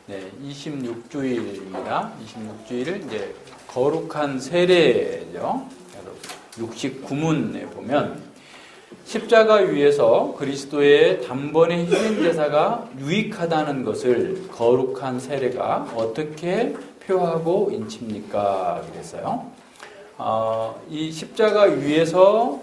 네, 26주일입니다. 26주일을 이제 거룩한 세례죠. 69문에 보면 십자가 위에서 그리스도의 단번에 희생제사가 유익하다는 것을 거룩한 세례가 어떻게 표하고 인칩니까? 그랬어요. 이 십자가 위에서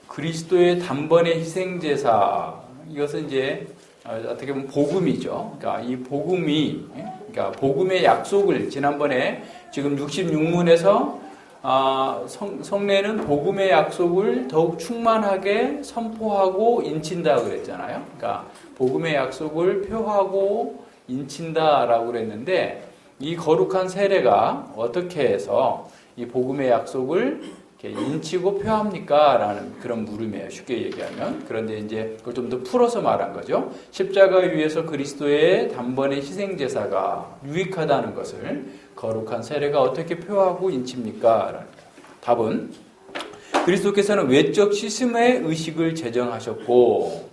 그리스도의 단번에 희생제사, 이것은 이제 어떻게 보면 복음이죠. 그러니까 이 복음이, 그러니까 복음의 약속을 지난번에 지금 66문에서 성례는 복음의 약속을 더욱 충만하게 선포하고 인친다 그랬잖아요. 그러니까 복음의 약속을 표하고 인친다라고 그랬는데 이 거룩한 세례가 어떻게 해서 이 복음의 약속을 이렇게 인치고 표합니까? 라는 그런 물음이에요. 쉽게 얘기하면. 그런데 이제 그걸 좀 더 풀어서 말한 거죠. 십자가 위에서 그리스도의 단번에 희생제사가 유익하다는 것을 거룩한 세례가 어떻게 표하고 인칩니까? 답은 그리스도께서는 외적 씻음의 의식을 제정하셨고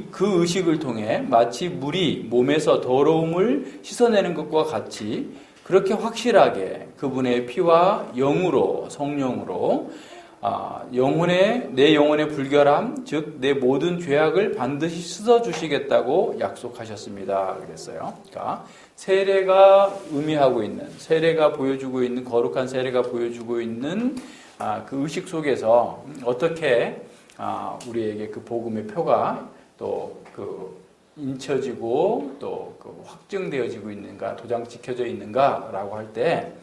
그 의식을 통해 마치 물이 몸에서 더러움을 씻어내는 것과 같이 그렇게 확실하게 그분의 피와 영으로, 성령으로 내 영혼의 불결함, 즉 내 모든 죄악을 반드시 씻어주시겠다고 약속하셨습니다. 그랬어요. 그러니까 세례가 의미하고 있는, 세례가 보여주고 있는, 거룩한 세례가 보여주고 있는 그 의식 속에서 어떻게 우리에게 그 복음의 표가 또 인쳐지고 또 확증되어지고 있는가, 도장 찍혀져 있는가라고 할 때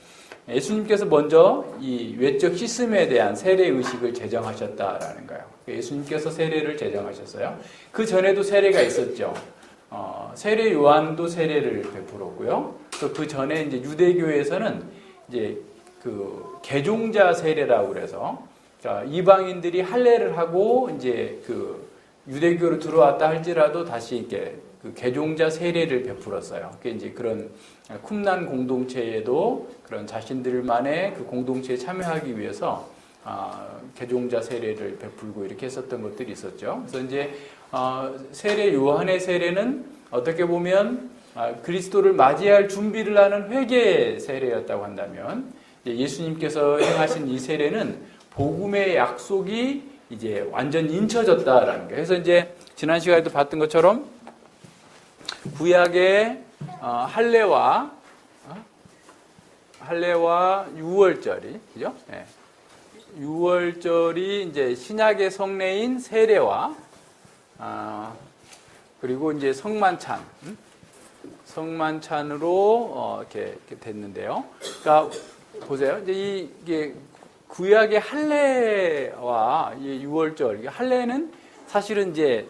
예수님께서 먼저 이 외적 씻음에 대한 세례 의식을 제정하셨다라는 거예요. 예수님께서 세례를 제정하셨어요. 그 전에도 세례가 있었죠. 세례 요한도 세례를 베풀었고요. 또 그 전에 이제 유대교에서는 이제 그 개종자 세례라고 그래서 이방인들이 할례를 하고 이제 유대교로 들어왔다 할지라도 다시 이렇게 그 개종자 세례를 베풀었어요. 그게 이제 그런 쿰난 공동체에도 그런 자신들만의 그 공동체에 참여하기 위해서 개종자 세례를 베풀고 이렇게 했었던 것들이 있었죠. 그래서 이제 세례 요한의 세례는 어떻게 보면 그리스도를 맞이할 준비를 하는 회개 세례였다고 한다면 예수님께서 행하신 이 세례는 복음의 약속이 이제 완전 인쳐졌다라는 거예요. 그래서 이제 지난 시간에도 봤던 것처럼 구약의 할례와 유월절이, 그죠? 네. 유월절이 이제 신약의 성례인 세례와 그리고 이제 성만찬으로 이렇게 됐는데요. 그러니까 보세요. 이제 이게 구약의 할례와 유월절, 할례는 사실은 이제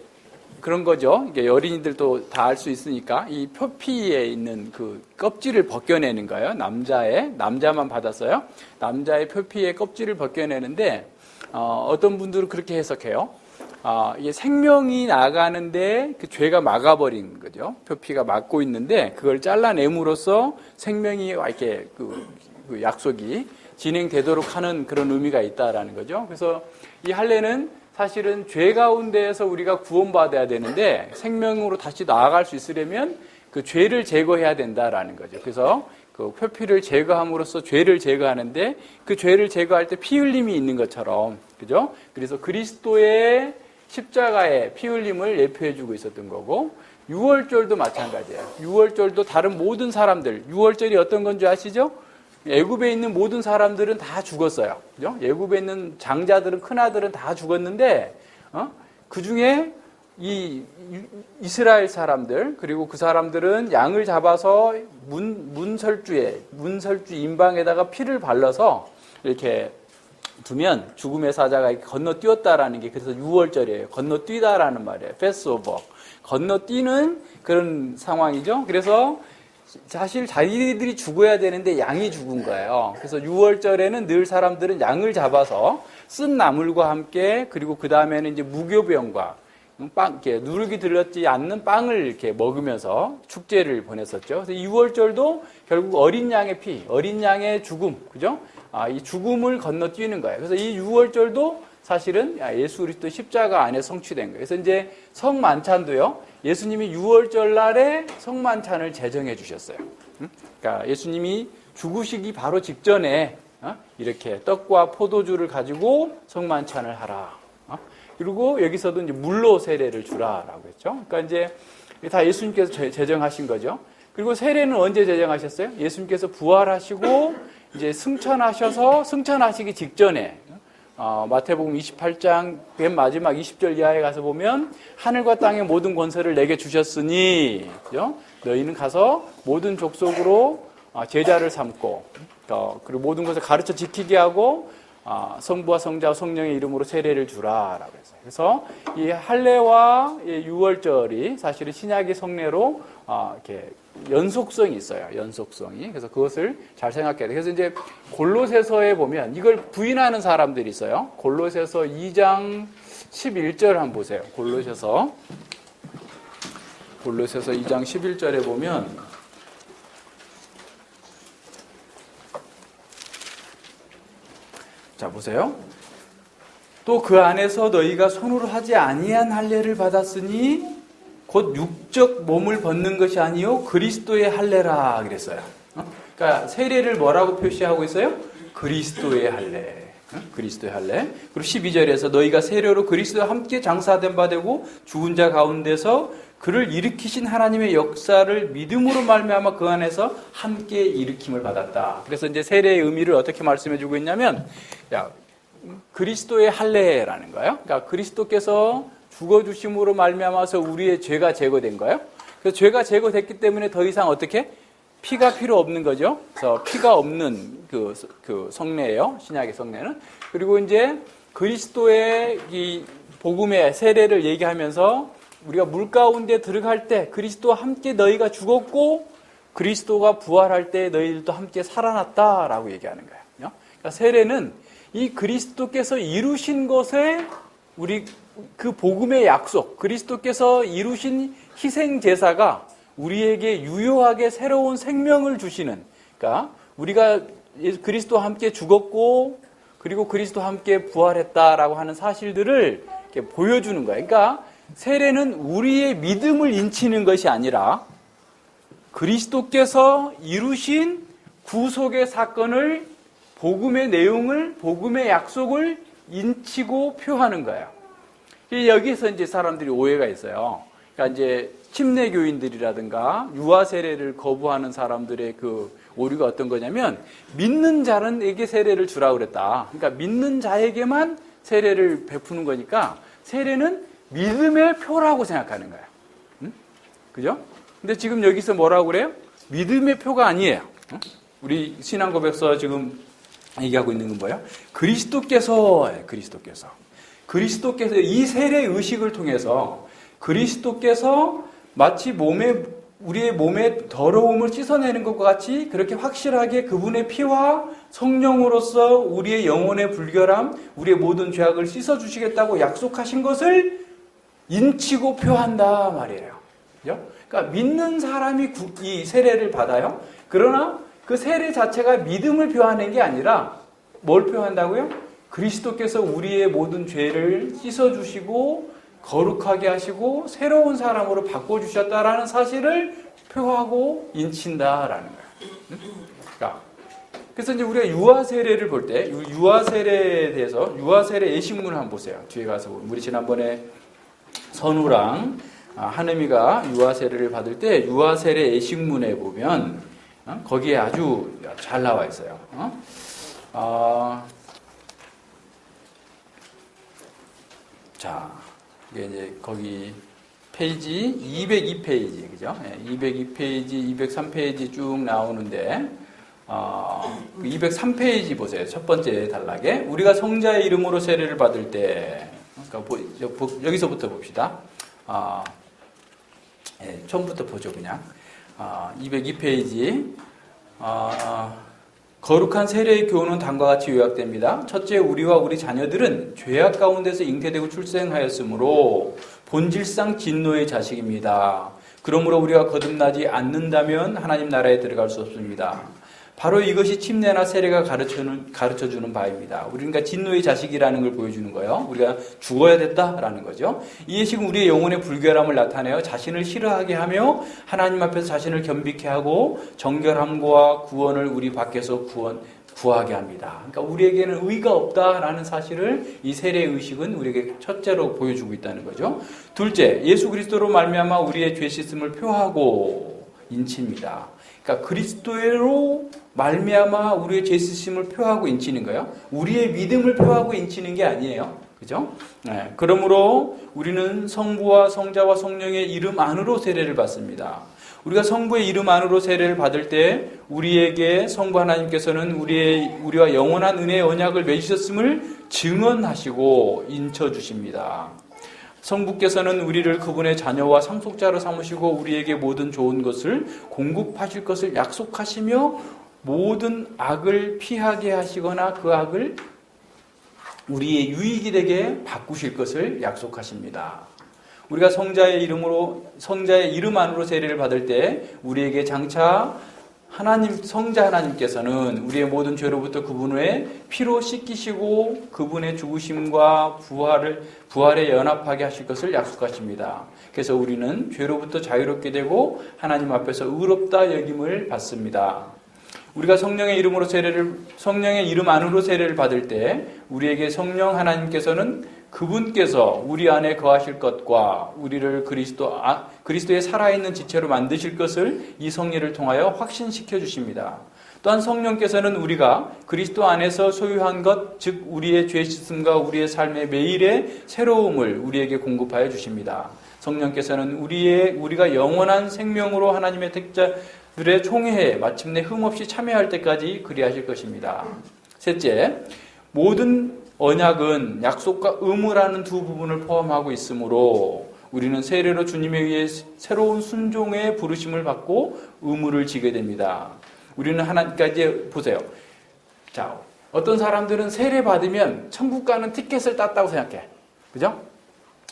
그런 거죠. 이게 어린이들도 다 알 수 있으니까 이 표피에 있는 그 껍질을 벗겨내는 거예요. 남자만 받았어요. 남자의 표피의 껍질을 벗겨내는데 어떤 분들은 그렇게 해석해요. 이게 생명이 나가는데 그 죄가 막아버린 거죠. 표피가 막고 있는데 그걸 잘라냄으로써 생명이 이렇게 그 약속이 진행되도록 하는 그런 의미가 있다라는 거죠. 그래서 이 할례는 사실은 죄 가운데에서 우리가 구원받아야 되는데 생명으로 다시 나아갈 수 있으려면 그 죄를 제거해야 된다라는 거죠. 그래서 그 표피를 제거함으로써 죄를 제거하는데 그 죄를 제거할 때 피 흘림이 있는 것처럼, 그죠? 그래서 그리스도의 십자가의 피 흘림을 예표해주고 있었던 거고, 유월절도 마찬가지예요. 유월절도 다른 모든 사람들, 유월절이 어떤 건지 아시죠? 애굽에 있는 모든 사람들은 다 죽었어요. 그죠? 애굽에 있는 장자들은, 큰아들은 다 죽었는데, 그 중에 이 이스라엘 사람들, 그리고 그 사람들은 양을 잡아서 문설주 임방에다가 피를 발라서 이렇게 두면 죽음의 사자가 이렇게 건너뛰었다라는 게 그래서 유월절이에요. 건너뛰다라는 말이에요. 패스오버. 건너뛰는 그런 상황이죠. 그래서 사실 자기들이 죽어야 되는데 양이 죽은 거예요. 그래서 유월절에는 늘 사람들은 양을 잡아서 쓴 나물과 함께, 그리고 그 다음에는 이제 무교병과 이렇게 누룩이 들었지 않는 빵을 이렇게 먹으면서 축제를 보냈었죠. 그래서 유월절도 결국 어린 양의 피, 어린 양의 죽음, 그죠? 이 죽음을 건너뛰는 거예요. 그래서 이 유월절도 사실은 예수 그리스도 십자가 안에 성취된 거예요. 그래서 이제 성만찬도요, 예수님이 유월절 날에 성만찬을 제정해 주셨어요. 그러니까 예수님이 죽으시기 바로 직전에 이렇게 떡과 포도주를 가지고 성만찬을 하라. 그리고 여기서도 이제 물로 세례를 주라라고 했죠. 그러니까 이제 다 예수님께서 제정하신 거죠. 그리고 세례는 언제 제정하셨어요? 예수님께서 부활하시고 이제 승천하시기 직전에 마태복음 28장 맨 마지막 20절 이하에 가서 보면 하늘과 땅의 모든 권세를 내게 주셨으니, 그죠? 너희는 가서 모든 족속으로 제자를 삼고 그리고 모든 것을 가르쳐 지키게 하고 성부와 성자와 성령의 이름으로 세례를 주라라고 했어요. 그래서 이 할례와 유월절이 사실은 신약의 성례로 이렇게 연속성이 있어요. 연속성이. 그래서 그것을 잘 생각해야 돼요. 그래서 이제 골로새서에 보면 이걸 부인하는 사람들이 있어요. 골로새서 2장 11절 한번 보세요. 골로새서 2장 11절에 보면 자, 보세요. 또 그 안에서 너희가 손으로 하지 아니한 할례를 받았으니 곧 육적 몸을 벗는 것이 아니요 그리스도의 할례라 그랬어요. 그러니까 세례를 뭐라고 표시하고 있어요? 그리스도의 할례. 그리스도의 할례. 그리고 12절에서 너희가 세례로 그리스도와 함께 장사된 바 되고 죽은 자 가운데서 그를 일으키신 하나님의 역사를 믿음으로 말미암아 그 안에서 함께 일으킴을 받았다. 그래서 이제 세례의 의미를 어떻게 말씀해 주고 있냐면, 그리스도의 할례라는 거예요. 그러니까 그리스도께서 죽어주심으로 말미암아서 우리의 죄가 제거된 거예요. 그래서 죄가 제거됐기 때문에 더 이상 어떻게? 피가 필요 없는 거죠. 그래서 피가 없는 그 성례예요. 신약의 성례는. 그리고 이제 그리스도의 이 복음의 세례를 얘기하면서 우리가 물 가운데 들어갈 때 그리스도와 함께 너희가 죽었고 그리스도가 부활할 때 너희들도 함께 살아났다라고 얘기하는 거예요. 그러니까 세례는 이 그리스도께서 이루신 것에 우리 그 복음의 약속, 그리스도께서 이루신 희생 제사가 우리에게 유효하게 새로운 생명을 주시는, 그러니까 우리가 그리스도와 함께 죽었고 그리고 그리스도와 함께 부활했다라고 하는 사실들을 이렇게 보여주는 거예요. 그러니까 세례는 우리의 믿음을 인치는 것이 아니라 그리스도께서 이루신 구속의 사건을, 복음의 내용을, 복음의 약속을 인치고 표하는 거예요. 여기서 이제 사람들이 오해가 있어요. 그러니까 이제 침례교인들이라든가 유아 세례를 거부하는 사람들의 그 오류가 어떤 거냐면, 믿는 자는에게 세례를 주라고 그랬다. 그러니까 믿는 자에게만 세례를 베푸는 거니까 세례는 믿음의 표라고 생각하는 거예요. 그죠? 근데 지금 여기서 뭐라고 그래요? 믿음의 표가 아니에요. 우리 신앙고백서 지금 얘기하고 있는 건 뭐예요? 그리스도께서 이 세례 의식을 통해서 그리스도께서 마치 우리의 몸의 더러움을 씻어내는 것과 같이 그렇게 확실하게 그분의 피와 성령으로서 우리의 영혼의 불결함, 우리의 모든 죄악을 씻어주시겠다고 약속하신 것을 인치고 표한다 말이에요. 그러니까 믿는 사람이 이 세례를 받아요. 그러나 그 세례 자체가 믿음을 표하는 게 아니라 뭘 표한다고요? 그리스도께서 우리의 모든 죄를 씻어주시고 거룩하게 하시고 새로운 사람으로 바꿔주셨다라는 사실을 표하고 인친다라는 거예요. 그러니까 그래서 이제 우리가 유아 세례를 볼 때 유아 세례에 대해서 유아 세례 예식문을 한번 보세요. 뒤에 가서 우리 지난번에 선우랑 한음이가 유아 세례를 받을 때 유아 세례 예식문에 보면 거기에 아주 잘 나와 있어요. 자, 이게 이제 거기 페이지 202페이지, 그죠? 202페이지, 203페이지 쭉 나오는데, 203페이지 보세요. 첫 번째 단락에. 우리가 성자의 이름으로 세례를 받을 때, 그러니까 여기서부터 봅시다. 처음부터 보죠, 그냥. 202페이지. 거룩한 세례의 교훈은 다음과 같이 요약됩니다. 첫째, 우리와 우리 자녀들은 죄악 가운데서 잉태되고 출생하였으므로 본질상 진노의 자식입니다. 그러므로 우리가 거듭나지 않는다면 하나님 나라에 들어갈 수 없습니다. 바로 이것이 침례나 세례가 가르쳐주는 바입니다. 우리가 진노의 자식이라는 걸 보여주는 거예요. 우리가 죽어야 됐다라는 거죠. 이 예식은 우리의 영혼의 불결함을 나타내어 자신을 싫어하게 하며 하나님 앞에서 자신을 겸비케 하고 정결함과 구원을 우리 밖에서 구하게 합니다. 그러니까 우리에게는 의가 없다라는 사실을 이 세례 의식은 우리에게 첫째로 보여주고 있다는 거죠. 둘째, 예수 그리스도로 말미암아 우리의 죄 씻음을 표하고 인치입니다. 그러니까 그리스도로 말미암아 우리의 죄 씻음을 표하고 인치는 거예요. 우리의 믿음을 표하고 인치는 게 아니에요. 그죠? 네. 그러므로 우리는 성부와 성자와 성령의 이름 안으로 세례를 받습니다. 우리가 성부의 이름 안으로 세례를 받을 때 우리에게 성부 하나님께서는 우리와 영원한 은혜의 언약을 맺으셨음을 증언하시고 인쳐주십니다. 성부께서는 우리를 그분의 자녀와 상속자로 삼으시고 우리에게 모든 좋은 것을 공급하실 것을 약속하시며 모든 악을 피하게 하시거나 그 악을 우리의 유익이 되게 바꾸실 것을 약속하십니다. 우리가 성자의 이름 안으로 세례를 받을 때 우리에게 장차 성자 하나님께서는 우리의 모든 죄로부터 그분의 피로 씻기시고 그분의 죽으심과 부활에 연합하게 하실 것을 약속하십니다. 그래서 우리는 죄로부터 자유롭게 되고 하나님 앞에서 의롭다 여김을 받습니다. 우리가 성령의 이름 안으로 세례를 받을 때 우리에게 성령 하나님께서는 그분께서 우리 안에 거하실 것과 우리를 그리스도의 살아있는 지체로 만드실 것을 이 성례를 통하여 확신시켜 주십니다. 또한 성령께서는 우리가 그리스도 안에서 소유한 것, 즉 우리의 죄 씻음과 우리의 삶의 매일의 새로움을 우리에게 공급하여 주십니다. 성령께서는 우리가 영원한 생명으로 하나님의 택자들의 총회에 마침내 흠없이 참여할 때까지 그리하실 것입니다. 셋째, 모든 언약은 약속과 의무라는 두 부분을 포함하고 있으므로 우리는 세례로 주님에 의해 새로운 순종의 부르심을 받고 의무를 지게 됩니다. 우리는 하나님까지 보세요. 자, 어떤 사람들은 세례 받으면 천국 가는 티켓을 땄다고 생각해. 그죠?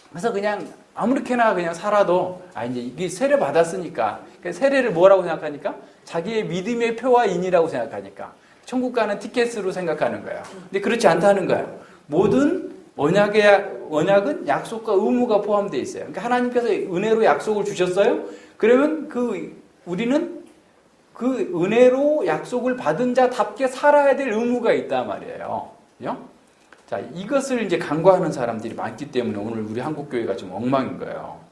그래서 그냥 아무렇게나 그냥 살아도 이제 이게 세례 받았으니까 세례를 뭐라고 생각하니까 자기의 믿음의 표와 인이라고 생각하니까 천국 가는 티켓으로 생각하는 거예요. 근데 그렇지 않다는 거예요. 모든 언약은 약속과 의무가 포함되어 있어요. 그러니까 하나님께서 은혜로 약속을 주셨어요. 그러면 우리는 그 은혜로 약속을 받은 자답게 살아야 될 의무가 있단 말이에요. 그죠? 자, 이것을 이제 간과하는 사람들이 많기 때문에 오늘 우리 한국교회가 좀 엉망인 거예요.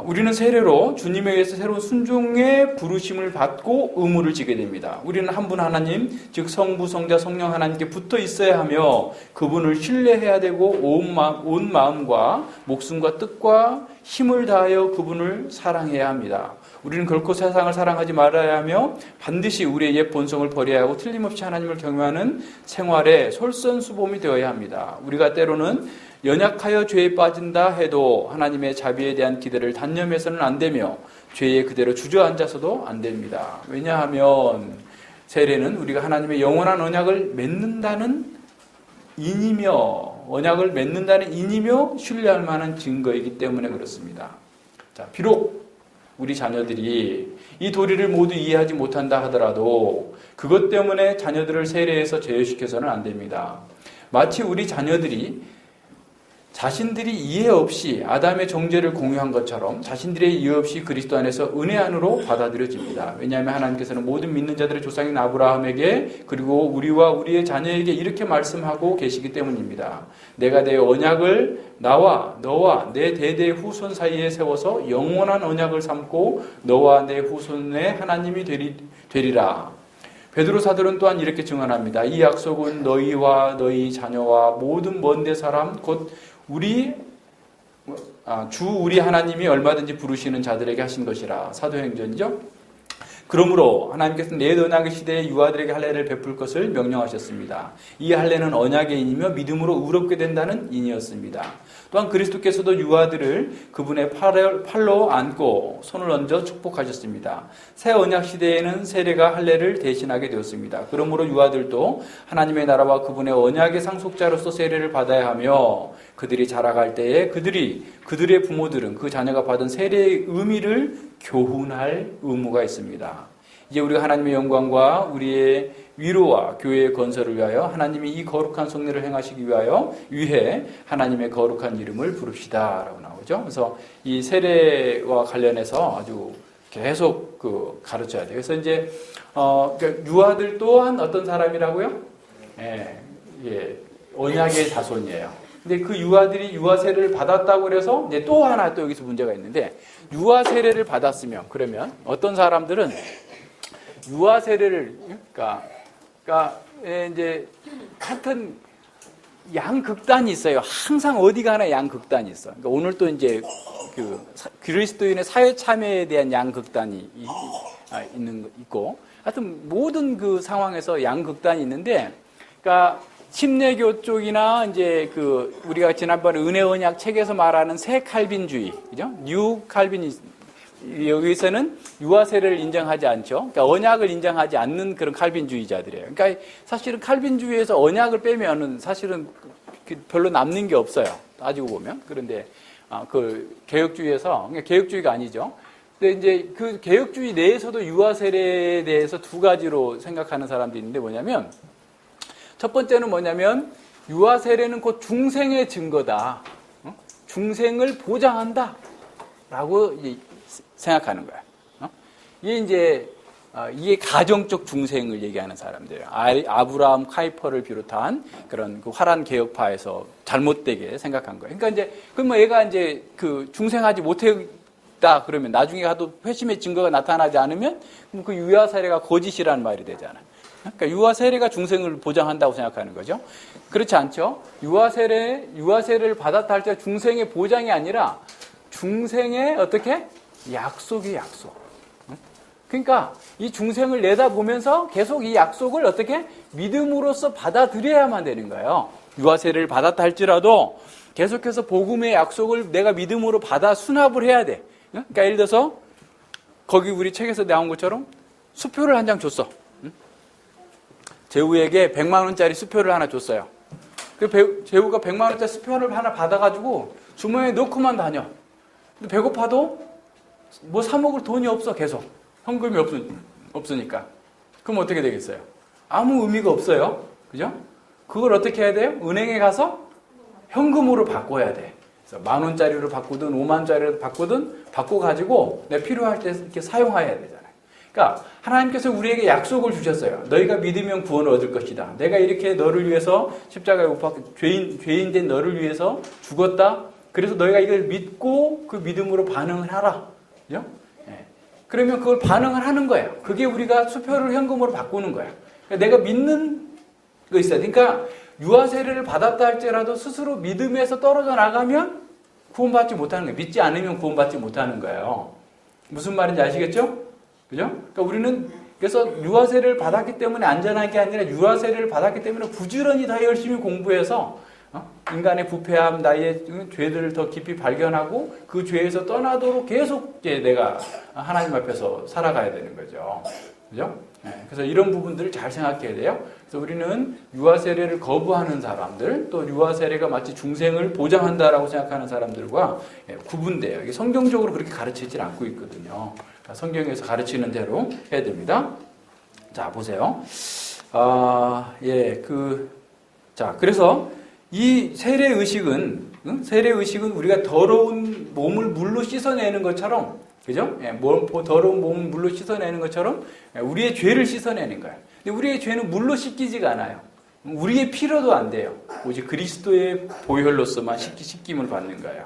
우리는 세례로 주님에 의해서 새로운 순종의 부르심을 받고 의무를 지게 됩니다. 우리는 한 분 하나님, 즉 성부, 성자, 성령 하나님께 붙어 있어야 하며 그분을 신뢰해야 되고 온 마음과 목숨과 뜻과 힘을 다하여 그분을 사랑해야 합니다. 우리는 결코 세상을 사랑하지 말아야 하며 반드시 우리의 옛 본성을 버려야 하고 틀림없이 하나님을 경외하는 생활에 솔선수범이 되어야 합니다. 우리가 때로는 연약하여 죄에 빠진다 해도 하나님의 자비에 대한 기대를 단념해서는 안 되며 죄에 그대로 주저앉아서도 안 됩니다. 왜냐하면 세례는 우리가 하나님의 영원한 언약을 맺는다는 인이며 신뢰할 만한 증거이기 때문에 그렇습니다. 자, 비록 우리 자녀들이 이 도리를 모두 이해하지 못한다 하더라도 그것 때문에 자녀들을 세례해서 제외시켜서는 안 됩니다. 마치 우리 자녀들이 자신들이 이해 없이 아담의 정죄를 공유한 것처럼 자신들의 이해 없이 그리스도 안에서 은혜 안으로 받아들여집니다. 왜냐하면 하나님께서는 모든 믿는 자들의 조상인 아브라함에게 그리고 우리와 우리의 자녀에게 이렇게 말씀하고 계시기 때문입니다. 내가 내 언약을 너와 내 대대 후손 사이에 세워서 영원한 언약을 삼고 너와 내 후손의 하나님이 되리라. 베드로 사도는 또한 이렇게 증언합니다. 이 약속은 너희와 너희 자녀와 모든 먼데 사람 곧 우리 하나님이 얼마든지 부르시는 자들에게 하신 것이라. 사도행전이죠. 그러므로 하나님께서는 옛 언약의 시대에 유아들에게 할례를 베풀 것을 명령하셨습니다. 이 할례는 언약의 인이며 믿음으로 의롭게 된다는 인이었습니다. 또한 그리스도께서도 유아들을 그분의 팔로 안고 손을 얹어 축복하셨습니다. 새 언약 시대에는 세례가 할례를 대신하게 되었습니다. 그러므로 유아들도 하나님의 나라와 그분의 언약의 상속자로서 세례를 받아야 하며 그들이 자라갈 때에 그들의 부모들은 그 자녀가 받은 세례의 의미를 교훈할 의무가 있습니다. 이제 우리가 하나님의 영광과 우리의 위로와 교회의 건설을 위하여 하나님이 이 거룩한 성례를 행하시기 위해 하나님의 거룩한 이름을 부릅시다라고 나오죠. 그래서 이 세례와 관련해서 아주 계속 가르쳐야 돼요. 그래서 이제 그러니까 유아들 또한 어떤 사람이라고요? 언약의 자손이에요. 근데 그 유아들이 유아 세례를 받았다고 그래서 이제 또 하나 또 여기서 문제가 있는데, 유아 세례를 받았으면 그러면 어떤 사람들은 유아 세례를 그러니까 이제 하여튼 양극단이 있어요. 항상 어디 가나 양극단이 있어. 그러니까 오늘 또 이제 그리스도인의 사회 참여에 대한 양극단이 있고, 하여튼 모든 그 상황에서 양극단이 있는데, 그러니까 침례교 쪽이나 이제 우리가 지난번에 은혜 언약 책에서 말하는 새 칼빈주의, 그죠? 뉴 칼빈이즘, 여기서는 유아 세례를 인정하지 않죠. 그러니까 언약을 인정하지 않는 그런 칼빈주의자들이에요. 그러니까 사실은 칼빈주의에서 언약을 빼면은 사실은 별로 남는 게 없어요. 따지고 보면. 그런데 개혁주의에서, 그러니까 개혁주의가 아니죠. 근데 이제 그 개혁주의 내에서도 유아 세례에 대해서 두 가지로 생각하는 사람들이 있는데 뭐냐면, 첫 번째는 뭐냐면 유아 세례는 곧 중생의 증거다. 중생을 보장한다. 라고 생각하는 거야. 이게 가정적 중생을 얘기하는 사람들이에요. 아브라함 카이퍼를 비롯한 그런 화란 개혁파에서 잘못되게 생각한 거예요. 그러니까 이제 그럼 얘가 이제 중생하지 못했다 그러면 나중에 가도 회심의 증거가 나타나지 않으면 그럼 그 유아 세례가 거짓이라는 말이 되잖아요. 그러니까 유아 세례가 중생을 보장한다고 생각하는 거죠. 그렇지 않죠? 유아 세례를 받았다 할 때 중생의 보장이 아니라 중생의 어떻게? 약속이 약속. 그러니까 이 중생을 내다보면서 계속 이 약속을 어떻게? 믿음으로써 받아들여야만 되는 거예요. 유아 세례를 받았다 할지라도 계속해서 복음의 약속을 내가 믿음으로 받아 수납을 해야 돼. 그러니까 예를 들어서 거기 우리 책에서 나온 것처럼 수표를 한 장 줬어. 재우에게 100만 원짜리 수표를 하나 줬어요. 재우가 100만 원짜리 수표를 하나 받아가지고 주머니에 넣고만 다녀. 근데 배고파도 뭐 사 먹을 돈이 없어. 계속 현금이 없으니까. 그럼 어떻게 되겠어요? 아무 의미가 없어요. 그죠? 그걸 어떻게 해야 돼요? 은행에 가서 현금으로 바꿔야 돼. 그래서 10,000원짜리로 바꾸든 50,000원짜리로 바꾸든 바꿔가지고 내가 필요할 때 이렇게 사용해야 되잖아요. 그러니까 하나님께서 우리에게 약속을 주셨어요. 너희가 믿으면 구원을 얻을 것이다. 내가 이렇게 너를 위해서 십자가에 못 박혀 죄인된 너를 위해서 죽었다. 그래서 너희가 이걸 믿고 그 믿음으로 반응을 하라. 그죠? 네. 그러면 그걸 반응을 하는 거예요. 그게 우리가 수표를 현금으로 바꾸는 거예요. 그러니까 내가 믿는 거 있어요. 그러니까 유아 세례를 받았다 할지라도 스스로 믿음에서 떨어져 나가면 구원받지 못하는 거예요. 믿지 않으면 구원받지 못하는 거예요. 무슨 말인지 아시겠죠? 그죠? 그러니까 우리는 그래서 유아 세례를 받았기 때문에 안전한 게 아니라 유아 세례를 받았기 때문에 부지런히 더 열심히 공부해서 인간의 부패함, 나의 죄들을 더 깊이 발견하고 그 죄에서 떠나도록 계속 이제 내가 하나님 앞에서 살아가야 되는 거죠. 그죠? 네, 그래서 이런 부분들을 잘 생각해야 돼요. 그래서 우리는 유아 세례를 거부하는 사람들, 또 유아 세례가 마치 중생을 보장한다라고 생각하는 사람들과 구분돼요. 이게 성경적으로 그렇게 가르치질 않고 있거든요. 성경에서 가르치는 대로 해야 됩니다. 자, 보세요. 그래서 이 세례의식은 우리가 더러운 몸을 물로 씻어내는 것처럼, 그죠? 더러운 몸을 물로 씻어내는 것처럼 우리의 죄를 씻어내는 거예요. 근데 우리의 죄는 물로 씻기지가 않아요. 우리의 피로도 안 돼요. 오직 그리스도의 보혈로서만 씻김을 받는 거예요.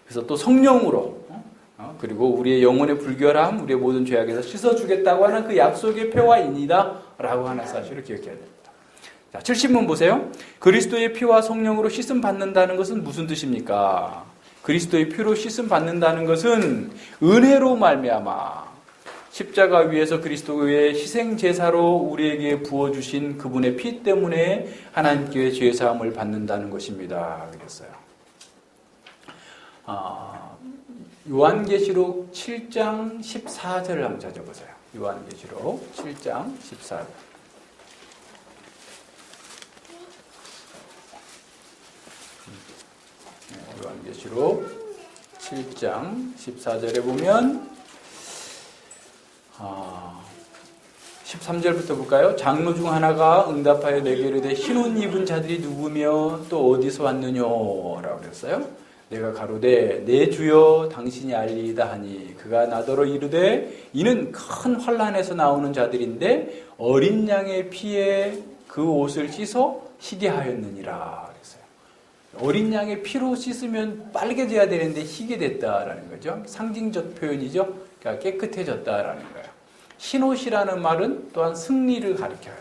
그래서 또 성령으로, 그리고 우리의 영혼의 불결함, 우리의 모든 죄악에서 씻어주겠다고 하는 그 약속의 표화입니다. 라고 하는 사실을 기억해야 됩니다. 자, 70문 보세요. 그리스도의 피와 성령으로 씻음 받는다는 것은 무슨 뜻입니까? 그리스도의 피로 씻음 받는다는 것은 은혜로 말미암아 십자가 위에서 그리스도의 희생 제사로 우리에게 부어주신 그분의 피 때문에 하나님께 죄 사함을 받는다는 것입니다. 그랬어요. 요한계시록 7장 14절을 한번 찾아보세요. 요한계시록 7장 14절. 요한계시록 7장 14절에 보면 13절부터 볼까요? 장로 중 하나가 응답하여 내게 이르되 흰 옷 입은 자들이 누구며 또 어디서 왔느냐 라고 그랬어요. 내가 가로되 내 주여 당신이 알리이다 하니 그가 나더러 이르되 이는 큰 환난에서 나오는 자들인데 어린 양의 피에 그 옷을 씻어 희게 하였느니라 그랬어요. 어린 양의 피로 씻으면 빨개져야 되는데 희게 됐다라는 거죠. 상징적 표현이죠. 그러니까 깨끗해졌다라는 거예요. 흰옷이라는 말은 또한 승리를 가리켜요.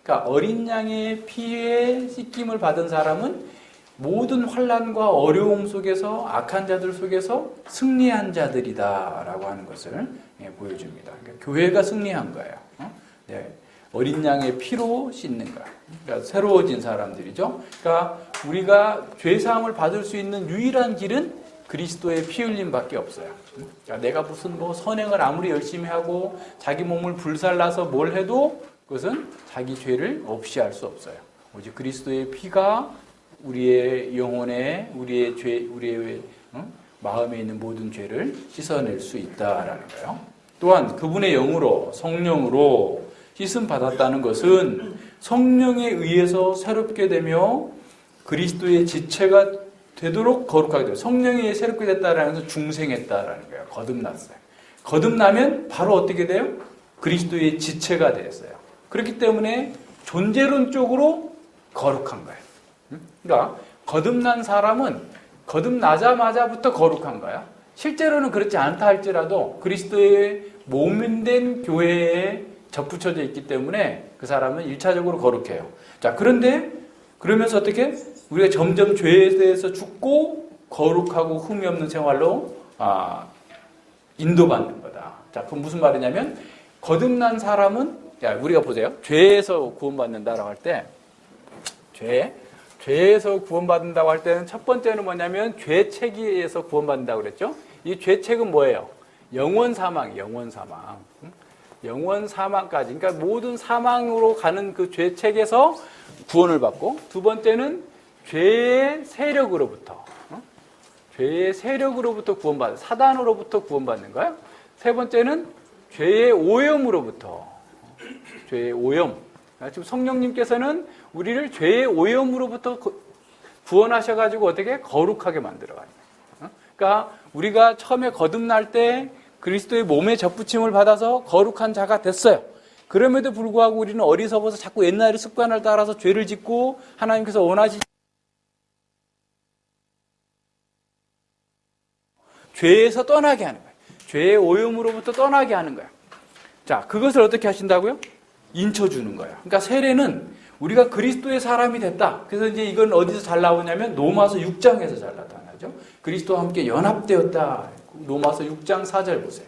그러니까 어린 양의 피에 씻김을 받은 사람은 모든 환난과 어려움 속에서 악한 자들 속에서 승리한 자들이다라고 하는 것을 보여줍니다. 그러니까 교회가 승리한 거예요. 네. 어린 양의 피로 씻는 거야. 그러니까 새로워진 사람들이죠. 그러니까 우리가 죄 사함을 받을 수 있는 유일한 길은 그리스도의 피 흘림밖에 없어요. 그러니까 내가 무슨 선행을 아무리 열심히 하고 자기 몸을 불살라서 뭘 해도 그것은 자기 죄를 없이 할 수 없어요. 오직 그리스도의 피가 우리의 영혼에 우리의 죄, 우리의 마음에 있는 모든 죄를 씻어낼 수 있다라는 거예요. 또한 그분의 영으로 성령으로 씻음 받았다는 것은 성령에 의해서 새롭게 되며 그리스도의 지체가 되도록 거룩하게 돼요. 성령에 의해 새롭게 됐다라는 것은 중생했다라는 거예요. 거듭났어요. 거듭나면 바로 어떻게 돼요? 그리스도의 지체가 되었어요. 그렇기 때문에 존재론적으로 거룩한 거예요. 그러니까 거듭난 사람은 거듭나자마자부터 거룩한 거야. 실제로는 그렇지 않다 할지라도 그리스도의 몸된 교회에 접붙여져 있기 때문에 그 사람은 1차적으로 거룩해요. 자, 그런데 그러면서 어떻게? 우리가 점점 죄에 대해서 죽고 거룩하고 흠이 없는 생활로 인도받는 거다. 자, 그럼 무슨 말이냐면 거듭난 사람은 우리가 보세요. 죄에서 구원받는다라고 할 때 죄에서 구원받는다고 할 때는 첫 번째는 뭐냐면 죄책에서 구원받는다고 그랬죠. 이 죄책은 뭐예요? 영원 사망. 영원 사망까지. 그러니까 모든 사망으로 가는 그 죄책에서 구원을 받고, 두 번째는 죄의 세력으로부터 구원받는, 사단으로부터 구원받는 거야. 세 번째는 죄의 오염으로부터, 죄의 오염. 지금 성령님께서는 우리를 죄의 오염으로부터 구원하셔가지고 어떻게 거룩하게 만들어가는 거예요. 그러니까 우리가 처음에 거듭날 때 그리스도의 몸에 접붙임을 받아서 거룩한 자가 됐어요. 그럼에도 불구하고 우리는 어리석어서 자꾸 옛날의 습관을 따라서 죄를 짓고 하나님께서 원하시지 죄에서 떠나게 하는 거예요. 죄의 오염으로부터 떠나게 하는 거예요. 자, 그것을 어떻게 하신다고요? 인쳐주는 거예요. 그러니까 세례는 우리가 그리스도의 사람이 됐다. 그래서 이제 이건 어디서 잘 나오냐면 로마서 6장에서 잘 나타나죠. 그리스도와 함께 연합되었다. 로마서 6장 4절 보세요.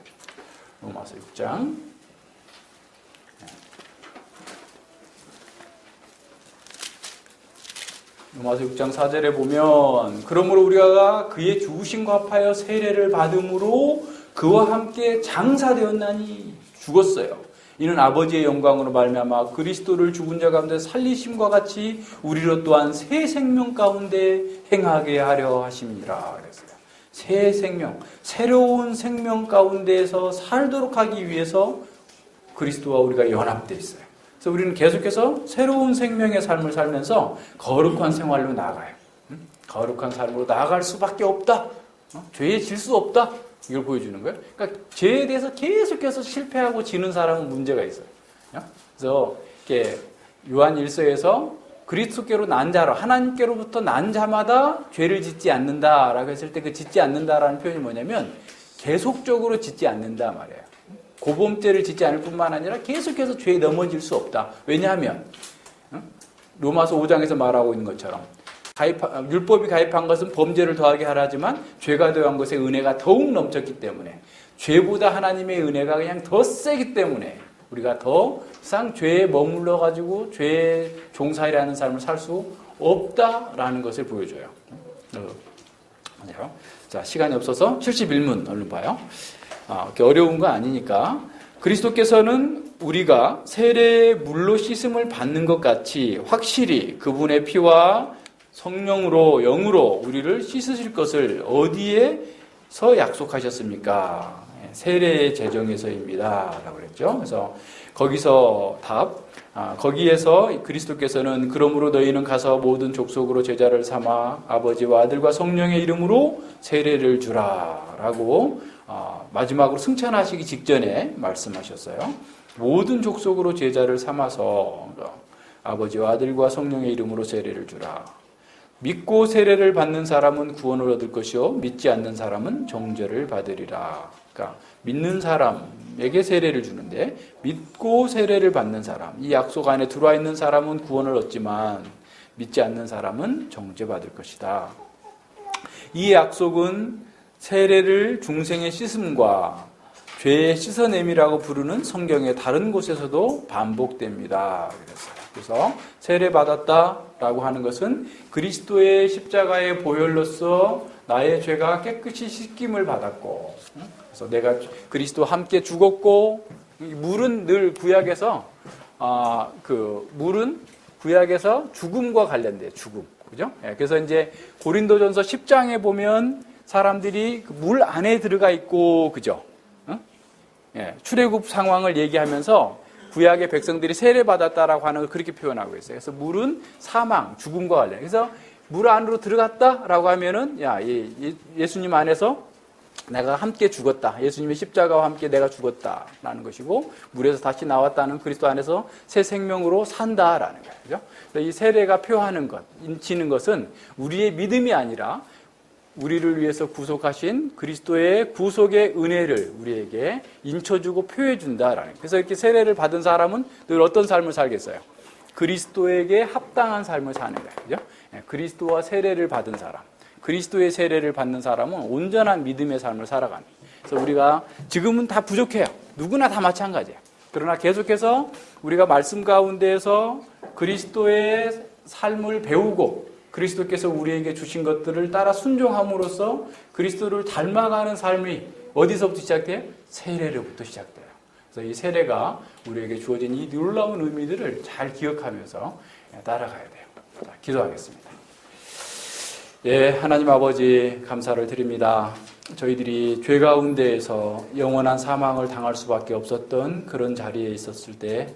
로마서 6장. 로마서 6장 4절에 보면 그러므로 우리가 그의 죽으심과 합하여 세례를 받음으로 그와 함께 장사되었나니 죽었어요. 이는 아버지의 영광으로 말미암아 그리스도를 죽은 자 가운데 살리심과 같이 우리로 또한 새 생명 가운데 행하게 하려 하심이라 그랬어요. 새 생명, 새로운 생명 가운데에서 살도록 하기 위해서 그리스도와 우리가 연합되어 있어요. 그래서 우리는 계속해서 새로운 생명의 삶을 살면서 거룩한 생활로 나아가요. 거룩한 삶으로 나아갈 수밖에 없다. 죄에 질 수 없다. 이걸 보여주는 거예요. 그러니까 죄에 대해서 계속해서 실패하고 지는 사람은 문제가 있어요. 그래서 이렇게 요한 1서에서 그리스도께로 난 자로 하나님께로부터 난 자마다 죄를 짓지 않는다라고 했을 때 그 짓지 않는다라는 표현이 뭐냐면 계속적으로 짓지 않는다 말이에요. 고범죄를 짓지 않을 뿐만 아니라 계속해서 죄에 넘어질 수 없다. 왜냐하면 로마서 5장에서 말하고 있는 것처럼 율법이 가입한 것은 범죄를 더하게 하라지만 죄가 더한 것에 은혜가 더욱 넘쳤기 때문에 죄보다 하나님의 은혜가 그냥 더 세기 때문에 우리가 더 이상 죄에 머물러 가지고 죄의 종살이라는 삶을 살 수 없다라는 것을 보여줘요. 자, 시간이 없어서 71문 얼른 봐요. 이렇게 어려운 거 아니니까. 그리스도께서는 우리가 세례의 물로 씻음을 받는 것 같이 확실히 그분의 피와 성령으로 영으로 우리를 씻으실 것을 어디에서 약속하셨습니까? 세례의 제정에서입니다. 라고 그랬죠. 그래서 거기서 거기에서 그리스도께서는 그러므로 너희는 가서 모든 족속으로 제자를 삼아 아버지와 아들과 성령의 이름으로 세례를 주라 라고 마지막으로 승천하시기 직전에 말씀하셨어요. 모든 족속으로 제자를 삼아서 아버지와 아들과 성령의 이름으로 세례를 주라. 믿고 세례를 받는 사람은 구원을 얻을 것이요 믿지 않는 사람은 정죄를 받으리라. 그러니까 믿는 사람에게 세례를 주는데 믿고 세례를 받는 사람, 이 약속 안에 들어와 있는 사람은 구원을 얻지만 믿지 않는 사람은 정죄받을 것이다. 이 약속은 세례를 중생의 씻음과 죄의 씻어냄이라고 부르는 성경의 다른 곳에서도 반복됩니다. 그래서 세례 받았다라고 하는 것은 그리스도의 십자가의 보혈로서 나의 죄가 깨끗이 씻김을 받았고, 그래서 내가 그리스도와 함께 죽었고, 물은 늘 구약에서 물은 구약에서 죽음과 관련돼요. 죽음, 그죠? 그래서 이제 고린도전서 10장에 보면 사람들이 물 안에 들어가 있고, 그죠? 출애굽 상황을 얘기하면서 구약의 백성들이 세례받았다라고 하는 걸 그렇게 표현하고 있어요. 그래서 물은 사망, 죽음과 관련. 그래서 물 안으로 들어갔다라고 하면은 예수님 안에서 내가 함께 죽었다. 예수님의 십자가와 함께 내가 죽었다라는 것이고, 물에서 다시 나왔다는 그리스도 안에서 새 생명으로 산다라는 거예요. 그죠? 이 세례가 표하는 것, 인치는 것은 우리의 믿음이 아니라 우리를 위해서 구속하신 그리스도의 구속의 은혜를 우리에게 인쳐주고 표해준다라는 거예요. 그래서 이렇게 세례를 받은 사람은 늘 어떤 삶을 살겠어요? 그리스도에게 합당한 삶을 사는 거예요. 그죠? 그리스도와 세례를 받은 사람, 그리스도의 세례를 받는 사람은 온전한 믿음의 삶을 살아가는 거예요. 그래서 우리가 지금은 다 부족해요. 누구나 다 마찬가지예요. 그러나 계속해서 우리가 말씀 가운데에서 그리스도의 삶을 배우고 그리스도께서 우리에게 주신 것들을 따라 순종함으로써 그리스도를 닮아가는 삶이 어디서부터 시작돼요? 세례로부터 시작돼요. 그래서 이 세례가 우리에게 주어진 이 놀라운 의미들을 잘 기억하면서 따라가야 돼요. 자, 기도하겠습니다. 하나님 아버지 감사를 드립니다. 저희들이 죄 가운데에서 영원한 사망을 당할 수밖에 없었던 그런 자리에 있었을 때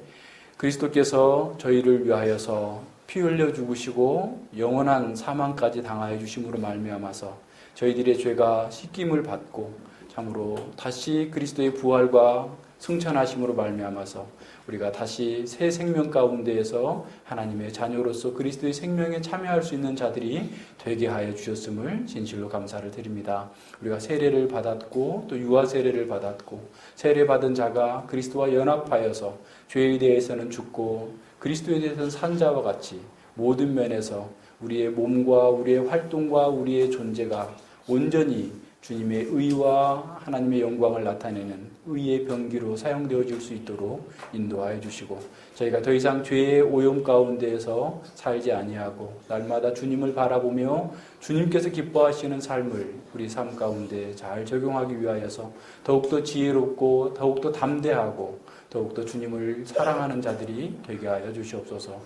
그리스도께서 저희를 위하여서 피 흘려 죽으시고 영원한 사망까지 당하여 주심으로 말미암아서 저희들의 죄가 씻김을 받고 참으로 다시 그리스도의 부활과 승천하심으로 말미암아서 우리가 다시 새 생명 가운데에서 하나님의 자녀로서 그리스도의 생명에 참여할 수 있는 자들이 되게 하여 주셨음을 진실로 감사를 드립니다. 우리가 세례를 받았고 또 유아 세례를 받았고 세례받은 자가 그리스도와 연합하여서 죄에 대해서는 죽고 그리스도에 대해서는 산 자와 같이 모든 면에서 우리의 몸과 우리의 활동과 우리의 존재가 온전히 주님의 의와 하나님의 영광을 나타내는 의의 병기로 사용되어질 수 있도록 인도하여 주시고 저희가 더 이상 죄의 오염 가운데에서 살지 아니하고 날마다 주님을 바라보며 주님께서 기뻐하시는 삶을 우리 삶 가운데 잘 적용하기 위하여서 더욱더 지혜롭고 더욱더 담대하고 더욱더 주님을 사랑하는 자들이 되게 하여 주시옵소서.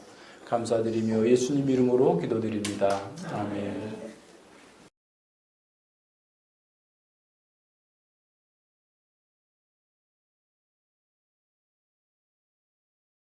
감사드리며 예수님 이름으로 기도드립니다. 아멘.